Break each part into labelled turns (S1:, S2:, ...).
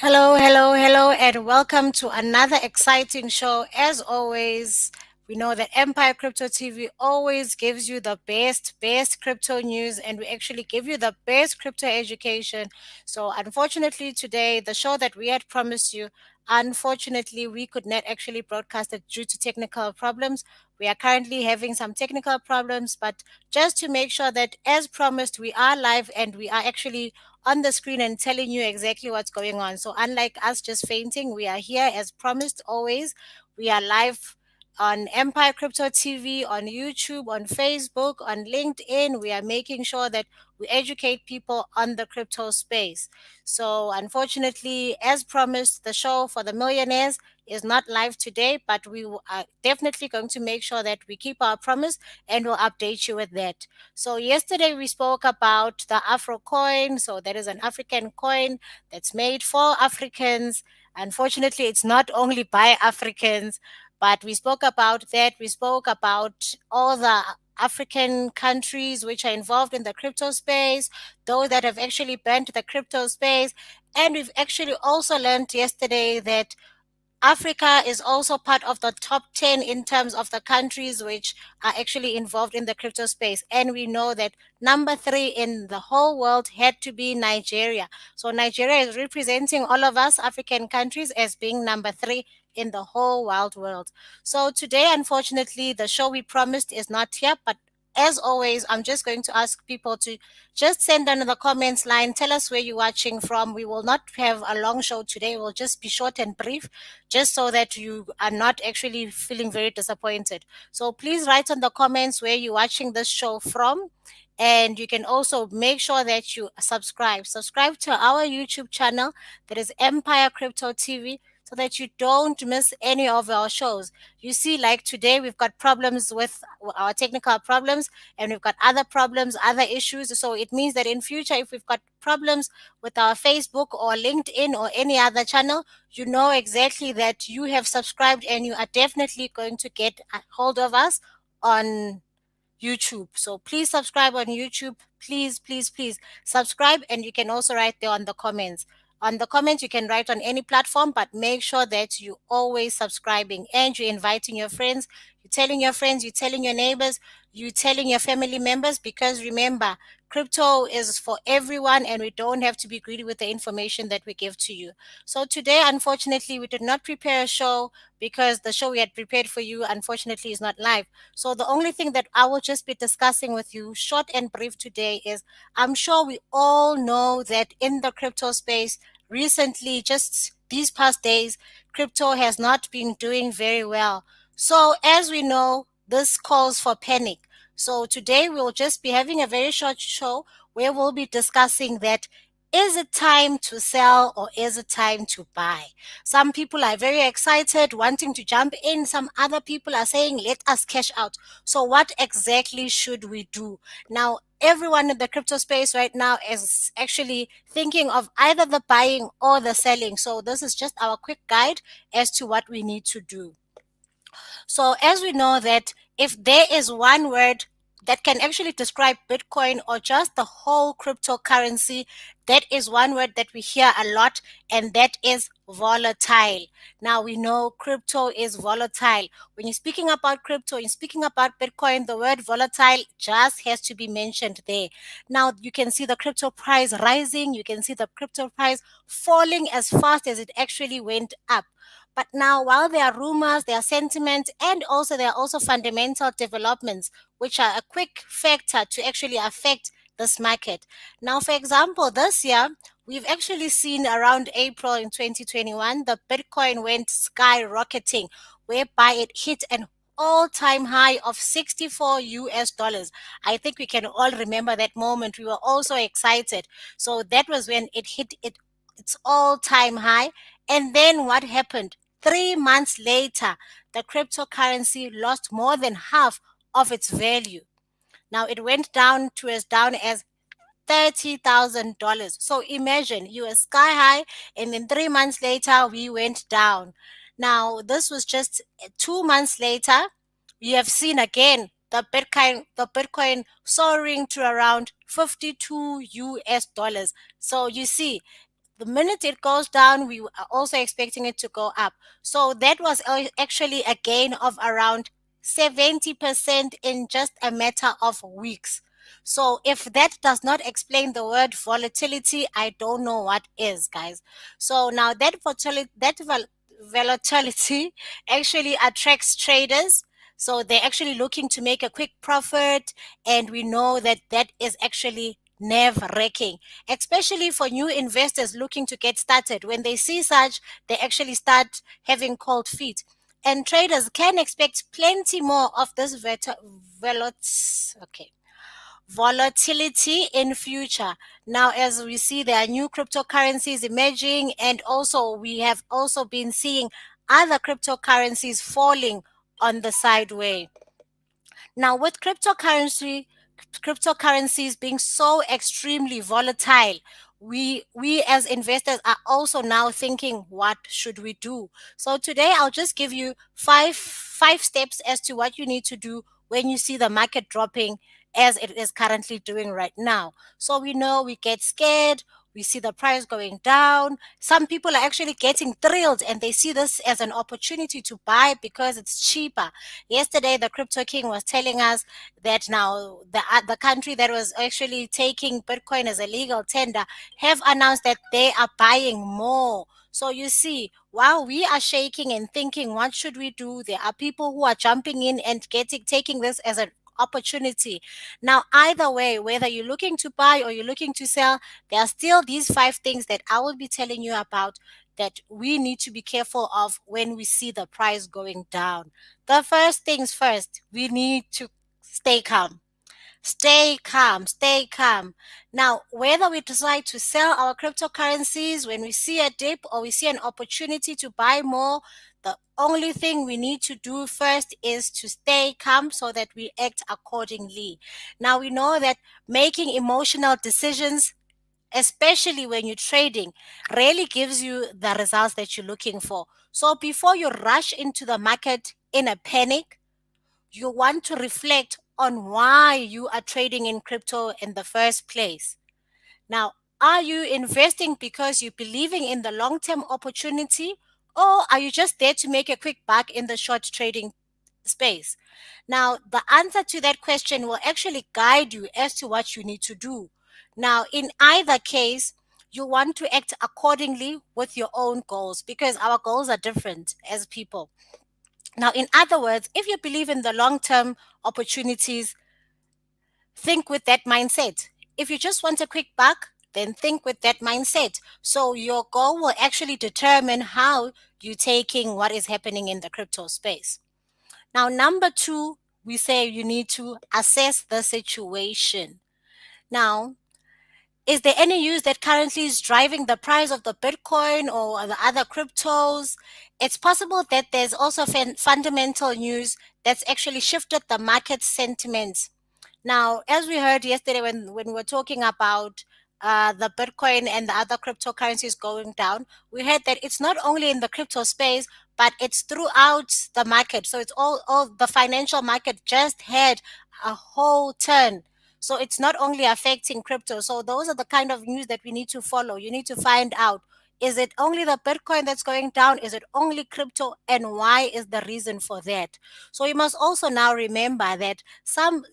S1: Hello, hello, hello, and welcome to another exciting show. As always, we know that Empire Crypto TV always gives you the best crypto news, and we actually give you the best crypto education. So, unfortunately, today, the show that we had promised you, unfortunately, we could not actually broadcast it due to technical problems. We are currently having some technical problems, but just to make sure that, as promised, we are live and we are actually on the screen and telling you exactly what's going on. So, unlike us just fainting, we are here as promised always. We are live on Empire Crypto TV, on YouTube, on Facebook, on LinkedIn. We are making sure that we educate people on the crypto space. So, unfortunately, as promised, the show for the millionaires is not live today, but are definitely going to make sure that we keep our promise and we'll update you with that. So yesterday we spoke about the Afro coin. So that is an African coin that's made for Africans. Unfortunately, it's not only by Africans, but we spoke about that. We spoke about all the African countries which are involved in the crypto space, those that have actually banned the crypto space. And we've actually also learned yesterday that Africa is also part of the top 10 in terms of the countries which are actually involved in the crypto space. And we know that number three in the whole world had to be Nigeria. So Nigeria is representing all of us African countries as being number three in the whole wild world. So today, unfortunately, the show we promised is not here, but as always, I'm just going to ask people to just send under the comments line, tell us where you're watching from. We will not have a long show today. It will just be short and brief just so that you are not actually feeling very disappointed. So please write on the comments where you're watching this show from. And you can also make sure that you subscribe. Subscribe to our YouTube channel that is Empire Crypto TV so that you don't miss any of our shows. You see, like today, we've got problems with our technical problems and we've got other problems, other issues. So it means that in future, if we've got problems with our Facebook or LinkedIn or any other channel, you know exactly that you have subscribed and you are definitely going to get a hold of us on YouTube. So please subscribe on YouTube. Please, please, please subscribe. And you can also write there on the comments. On the comments, you can write on any platform, but make sure that you always subscribing and you're inviting your friends. You're telling your friends, you're telling your neighbors, you're telling your family members, because remember, crypto is for everyone and we don't have to be greedy with the information that we give to you. So today, unfortunately, we did not prepare a show because the show we had prepared for you, unfortunately, is not live. So the only thing that I will just be discussing with you, short and brief today, is I'm sure we all know that in the crypto space, recently, just these past days, crypto has not been doing very well. So as we know, this calls for panic. So today we'll just be having a very short show where we'll be discussing that, is it time to sell or is it time to buy? Some people are very excited, wanting to jump in. Some other people are saying, let us cash out. So, what exactly should we do? Now, everyone in the crypto space right now is actually thinking of either the buying or the selling. So, this is just our quick guide as to what we need to do. So, as we know that if there is one word that can actually describe Bitcoin or just the whole cryptocurrency, that is one word that we hear a lot, and that is volatile. Now we know crypto is volatile. When you're speaking about crypto, you're speaking about Bitcoin, the word volatile just has to be mentioned there. Now you can see the crypto price rising, you can see the crypto price falling as fast as it actually went up. But now, while there are rumors, there are sentiments, and also there are also fundamental developments, which are a quick factor to actually affect this market. Now, for example, this year, we've actually seen around April in 2021, the Bitcoin went skyrocketing, whereby it hit an all-time high of 64 US dollars. I think we can all remember that moment. We were also excited. So that was when it hit its all-time high. And then what happened? 3 months later, the cryptocurrency lost more than half of its value. Now it went down to as down as $30,000. So imagine you were sky high, and then 3 months later, we went down. Now, this was just 2 months later. We have seen again the Bitcoin soaring to around 52 US dollars. So you see, the minute it goes down, we are also expecting it to go up. So that was actually a gain of around 70% in just a matter of weeks. So if that does not explain the word volatility, I don't know what is, guys. So now volatility actually attracts traders. So they're actually looking to make a quick profit, and we know that that is actually nerve wracking, especially for new investors looking to get started. When they see such, they actually start having cold feet. And traders can expect plenty more of this okay, volatility in future. Now, as we see, there are new cryptocurrencies emerging, and also we have also been seeing other cryptocurrencies falling on the sideway. Now, with cryptocurrencies being so extremely volatile, we as investors are also now thinking, what should we do? So today I'll just give you five steps as to what you need to do when you see the market dropping as it is currently doing right now. So we know we get scared, we see the price going down. Some people are actually getting thrilled and they see this as an opportunity to buy because it's cheaper. Yesterday, the Crypto King was telling us that now the country that was actually taking Bitcoin as a legal tender have announced that they are buying more. So you see, while we are shaking and thinking, what should we do? There are people who are jumping in and taking this as an opportunity. Now, either way, whether you're looking to buy or you're looking to sell, there are still these five things that I will be telling you about that we need to be careful of when we see the price going down. The first things first, we need to stay calm. Stay calm, stay calm. Now, whether we decide to sell our cryptocurrencies when we see a dip or we see an opportunity to buy more, the only thing we need to do first is to stay calm so that we act accordingly. Now, we know that making emotional decisions, especially when you're trading, rarely gives you the results that you're looking for. So before you rush into the market in a panic, you want to reflect on why you are trading in crypto in the first place. Now, are you investing because you're believing in the long term opportunity, or are you just there to make a quick buck in the short trading space? Now, the answer to that question will actually guide you as to what you need to do. Now, in either case, you want to act accordingly with your own goals because our goals are different as people. Now, in other words, if you believe in the long term opportunities, think with that mindset. If you just want a quick buck, then think with that mindset. So your goal will actually determine how you're taking what is happening in the crypto space. Now, number two, we say you need to assess the situation. Now, is there any news that currently is driving the price of the Bitcoin or the other cryptos? It's possible that there's also fundamental news that's actually shifted the market sentiments. Now, as we heard yesterday when we were talking about the Bitcoin and the other cryptocurrencies going down, we heard that it's not only in the crypto space, but it's throughout the market. So it's all the financial market just had a whole turn. So it's not only affecting crypto. So those are the kind of news that we need to follow. You need to find out, is it only the Bitcoin that's going down? Is it only crypto? And why is the reason for that? So you must also now remember that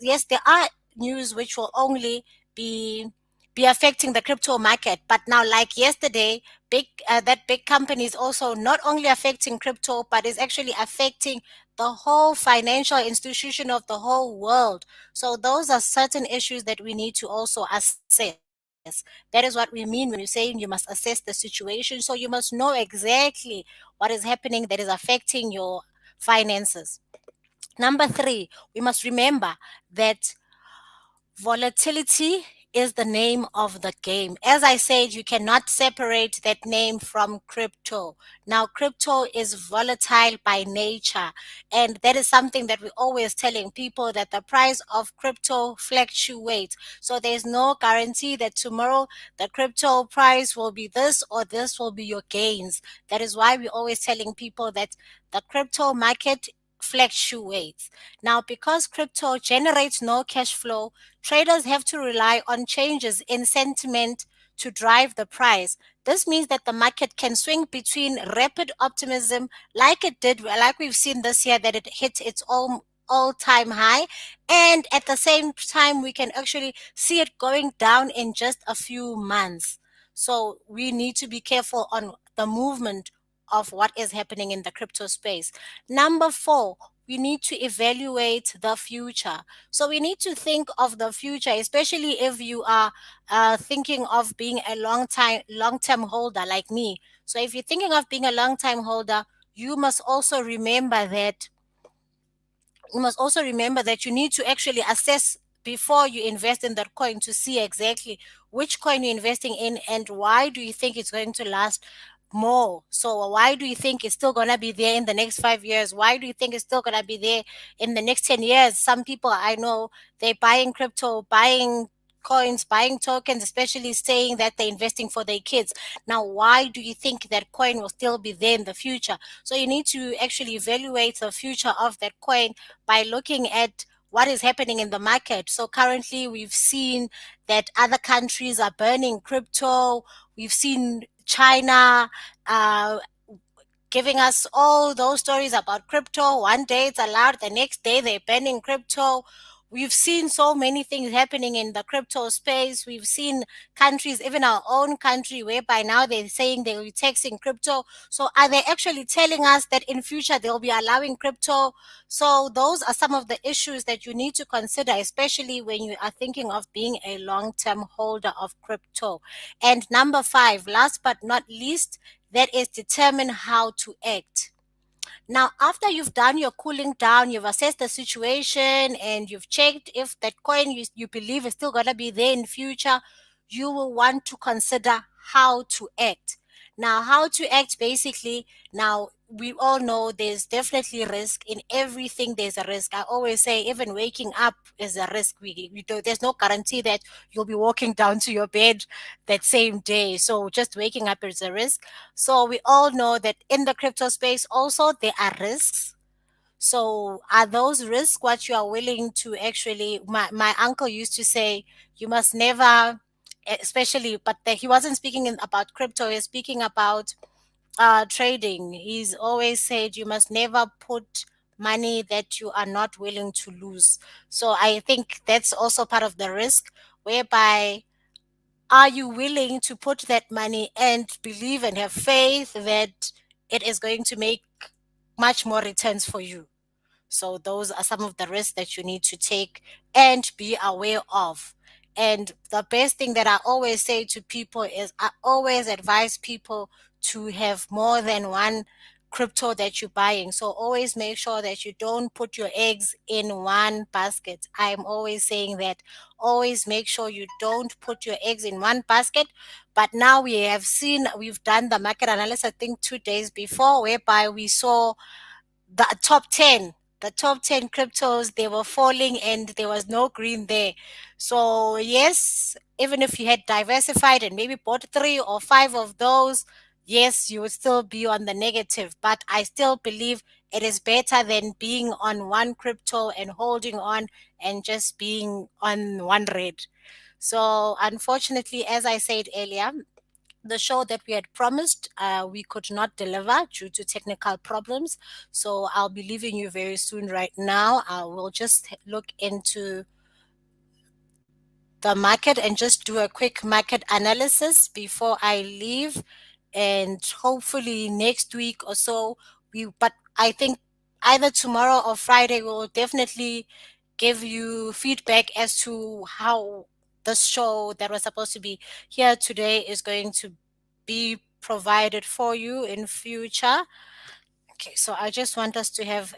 S1: yes, there are news which will only be be affecting the crypto market. But now, like yesterday, that big company is also not only affecting crypto, but is actually affecting the whole financial institution of the whole world. So those are certain issues that we need to also assess. That is what we mean when we're saying you must assess the situation. So you must know exactly what is happening that is affecting your finances. Number three, we must remember that volatility is the name of the game. As I said, you cannot separate that name from crypto. Now, crypto is volatile by nature, and that is something that we're always telling people that the price of crypto fluctuates. So there's no guarantee that tomorrow the crypto price will be this or this will be your gains. That is why we're always telling people that the crypto market fluctuates. Now, because crypto generates no cash flow, traders have to rely on changes in sentiment to drive the price. This means that the market can swing between rapid optimism, like it did, like we've seen this year, that it hit its all-time high, and at the same time we can actually see it going down in just a few months. So we need to be careful on the movement of what is happening in the crypto space. Number four, we need to evaluate the future. So we need to think of the future, especially if you are thinking of being a long term holder like me. So if you're thinking of being a long time holder, you must also remember that you need to actually assess before you invest in that coin to see exactly which coin you're investing in and why do you think it's going to last more. So why do you think it's still going to be there in the next 5 years? Why do you think it's still going to be there in the next 10 years? Some people I know, they're buying crypto, buying coins, buying tokens, especially saying that they're investing for their kids. Now, why do you think that coin will still be there in the future? So you need to actually evaluate the future of that coin by looking at what is happening in the market. So currently, we've seen that other countries are burning crypto. We've seen China uh, giving us all those stories about crypto. One day it's allowed, the next day they're banning crypto. We've seen so many things happening in the crypto space. We've seen countries, even our own country, whereby now they're saying they will be taxing crypto. So are they actually telling us that in future they'll be allowing crypto? So those are some of the issues that you need to consider, especially when you are thinking of being a long-term holder of crypto. And number five, last but not least, that is determine how to act. Now, after you've done your cooling down, you've assessed the situation and you've checked if that coin you believe is still going to be there in future, you will want to consider how to act. Now, how to act basically, now we all know there's definitely risk in everything. There's a risk. I always say, even waking up is a risk. There's no guarantee that you'll be walking down to your bed that same day. So just waking up is a risk. So we all know that in the crypto space also there are risks. So are those risks what you are willing to actually, my uncle used to say, you must never, especially, but he wasn't speaking about crypto, he's speaking about trading. He's always said you must never put money that you are not willing to lose. So I think that's also part of the risk, whereby are you willing to put that money and believe and have faith that it is going to make much more returns for you? So those are some of the risks that you need to take and be aware of. And the best thing that I always say to people is I always advise people to have more than one crypto that you're buying. So always make sure that you don't put your eggs in one basket. I'm always saying that. Always make sure you don't put your eggs in one basket. But now we've done the market analysis, I think 2 days before, whereby we saw the top 10 cryptos, they were falling and there was no green there. So yes, even if you had diversified and maybe bought three or five of those, yes, you would still be on the negative, but I still believe it is better than being on one crypto and holding on and just being on one red. So unfortunately, as I said earlier, the show that we had promised, we could not deliver due to technical problems. So I'll be leaving you very soon. Right now, I will just look into the market and just do a quick market analysis before I leave. And hopefully next week or so, but I think either tomorrow or Friday, we will definitely give you feedback as to how the show that was supposed to be here today is going to be provided for you in future. Okay, so I just want us to have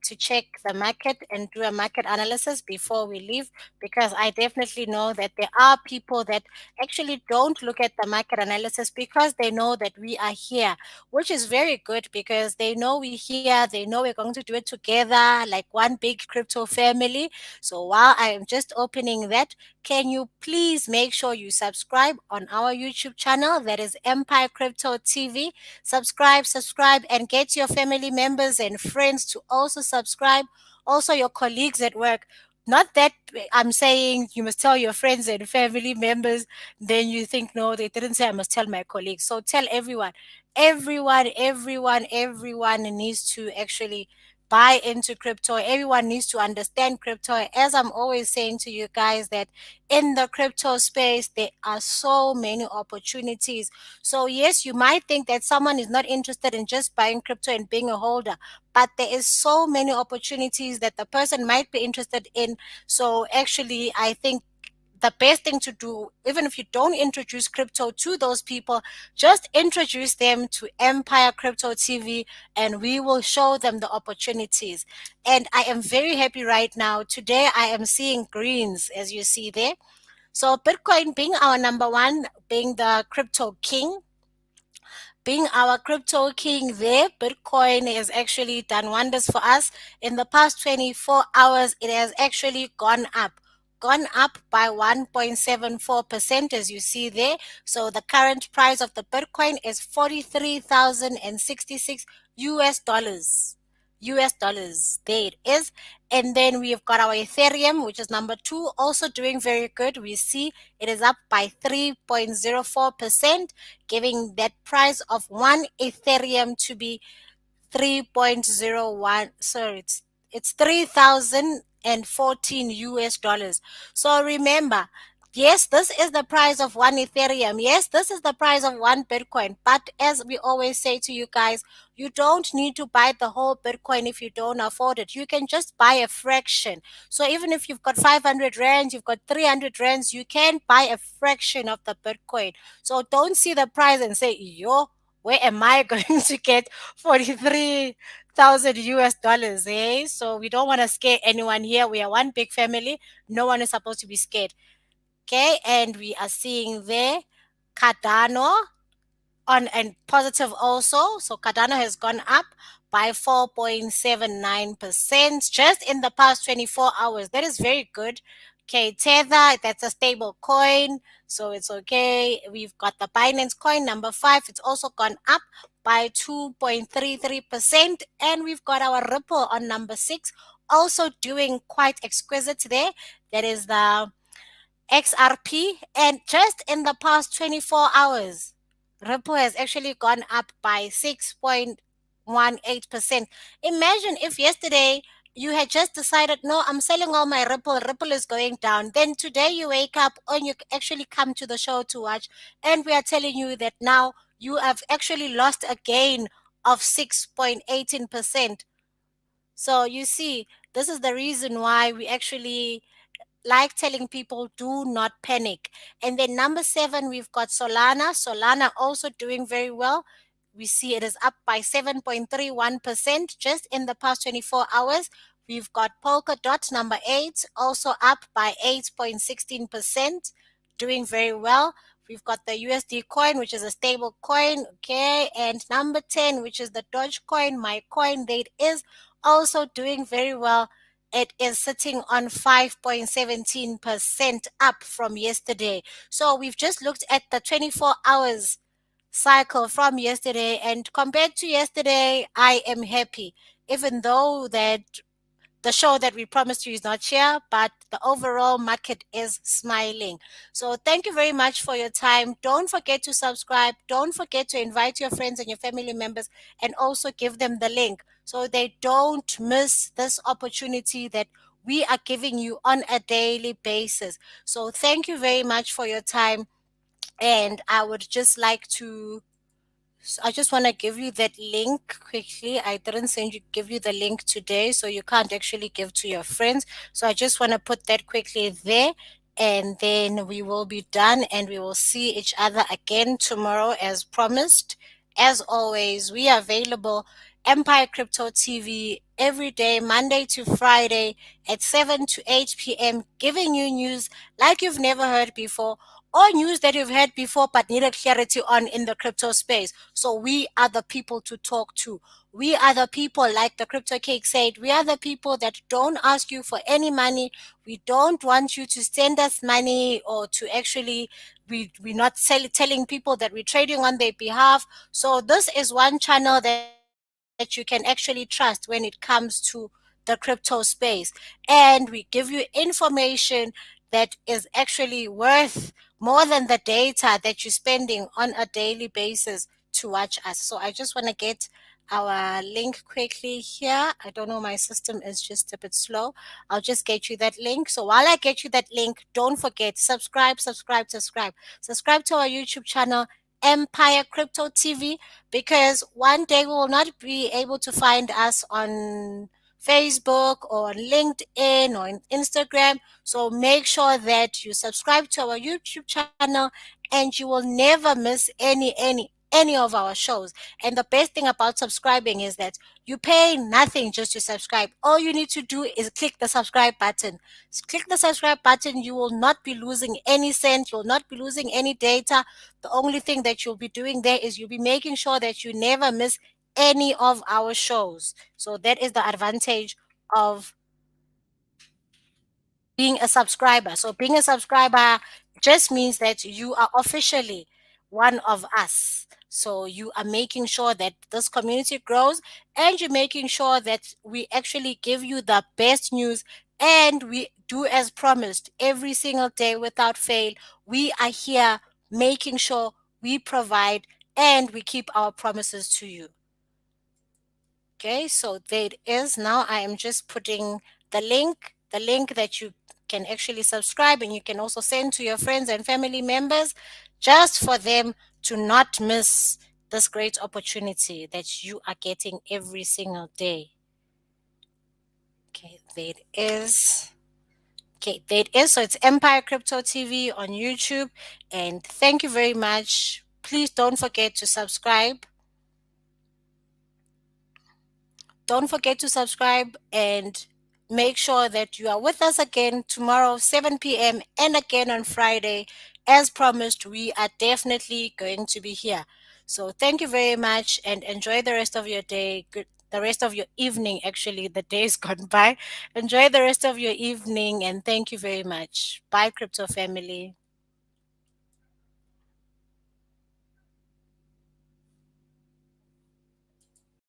S1: to check the market and do a market analysis before we leave, because I definitely know that there are people that actually don't look at the market analysis because they know that we are here, which is very good because they know we're here, they know we're going to do it together like one big crypto family. So while I am just opening that, can you please make sure you subscribe on our YouTube channel, that is Empire Crypto TV. Subscribe, and get your family members and friends to also subscribe. Also, your colleagues at work. Not that I'm saying you must tell your friends and family members, then you think, no, they didn't say I must tell my colleagues. So tell everyone. Everyone needs to actually buy into crypto. Everyone needs to understand crypto. As I'm always saying to you guys, that in the crypto space, there are so many opportunities. So, yes, you might think that someone is not interested in just buying crypto and being a holder, but there is so many opportunities that the person might be interested in. So actually, I think the best thing to do, even if you don't introduce crypto to those people, just introduce them to Empire Crypto TV, and we will show them the opportunities. And I am very happy right now. Today I am seeing greens, as you see there. So Bitcoin being our number one, being the crypto king, being our crypto king there, Bitcoin has actually done wonders for us. In the past 24 hours, it has actually gone up by 1.74%, as you see there. So the current price of the Bitcoin is 43,066 US dollars. US dollars. There it is. And then we've got our Ethereum, which is number two, also doing very good. We see it is up by 3.04%, giving that price of one Ethereum to be 3.01. Sorry, it's 3,014 US dollars. So remember, yes, this is the price of one Ethereum. Yes, this is the price of one Bitcoin. But as we always say to you guys, you don't need to buy the whole Bitcoin if you don't afford it. You can just buy a fraction. So even if you've got 500 rands, you've got 300 rands, you can buy a fraction of the Bitcoin. So don't see the price and say, yo, where am I going to get 43,000 US dollars, eh? So we don't want to scare anyone here. We are one big family. No one is supposed to be scared. Okay, and we are seeing there Cardano on and positive also. So Cardano has gone up by 4.79% just in the past 24 hours. That is very good. Okay, Tether, that's a stable coin, so it's okay. We've got the Binance coin number five. It's also gone up by 2.33%. And we've got our Ripple on number six, also doing quite exquisite there. That is the XRP, and just in the past 24 hours, Ripple has actually gone up by 6.18%. Imagine if yesterday you had just decided, no, I'm selling all my Ripple, Ripple is going down. Then today you wake up and you actually come to the show to watch, and we are telling you that now you have actually lost a gain of 6.18%. So you see, this is the reason why we actually like telling people, do not panic. And then number seven, we've got Solana. Solana also doing very well. We see it is up by 7.31% just in the past 24 hours. We've got Polkadot number eight, also up by 8.16%, doing very well. We've got the USD coin, which is a stable coin, okay, and number 10, which is the Dogecoin, my coin, that is also doing very well. It is sitting on 5.17% up from yesterday. So we've just looked at the 24 hours cycle from yesterday, and compared to yesterday, I am happy. Even though that the show that we promised you is not here, but the overall market is smiling. So thank you very much for your time. Don't forget to subscribe. Don't forget to invite your friends and your family members, and also give them the link so they don't miss this opportunity that we are giving you on a daily basis. So thank you very much for your time. And I would just like to I just want to give you that link quickly. I didn't give you the link today, so you can't actually give to your friends. So I just want to put that quickly there, and then we will be done, and we will see each other again tomorrow as promised. As always, we are available Empire Crypto TV every day, Monday to Friday at 7 to 8 p.m., giving you news like you've never heard before, or news that you've heard before but needed clarity on in the crypto space. So we are the people to talk to. We are the people, like the Crypto Cake said, we are the people that don't ask you for any money. We don't want you to send us money, or to actually, we're not telling people that we're trading on their behalf. So this is one channel that you can actually trust when it comes to the crypto the crypto space. And we give you information that is actually worth more than the data that you're spending on a daily basis to watch us. So I just want to get our link quickly here. I don't know, my system is just a bit slow. I'll just get you that link. So while I get you that link, don't forget, subscribe, subscribe, subscribe. Subscribe to our YouTube channel, Empire Crypto TV, because one day we will not be able to find us on Facebook or on LinkedIn or on Instagram. So make sure that you subscribe to our YouTube channel and you will never miss any of our shows. And the best thing about subscribing is that you pay nothing just to subscribe. All you need to do is click the subscribe button. Click the subscribe button. You will not be losing any cent. You'll not be losing any data. The only thing that you'll be doing there is you'll be making sure that you never miss any of our shows. So that is the advantage of being a subscriber. So being a subscriber just means that you are officially one of us. So you are making sure that this community grows, and you're making sure that we actually give you the best news, and we do as promised every single day without fail. We are here making sure we provide and we keep our promises to you. Okay, so there it is. Now I am just putting the link that you can actually subscribe, and you can also send to your friends and family members just for them to not miss this great opportunity that you are getting every single day. Okay, there it is. Okay, there it is. So it's Empire Crypto TV on YouTube. And thank you very much. Please don't forget to subscribe. Don't forget to subscribe and make sure that you are with us again tomorrow, 7 p.m., and again on Friday. As promised, we are definitely going to be here. So thank you very much and enjoy the rest of your day. The rest of your evening, actually, the day's gone by. Enjoy the rest of your evening and thank you very much. Bye, Crypto Family.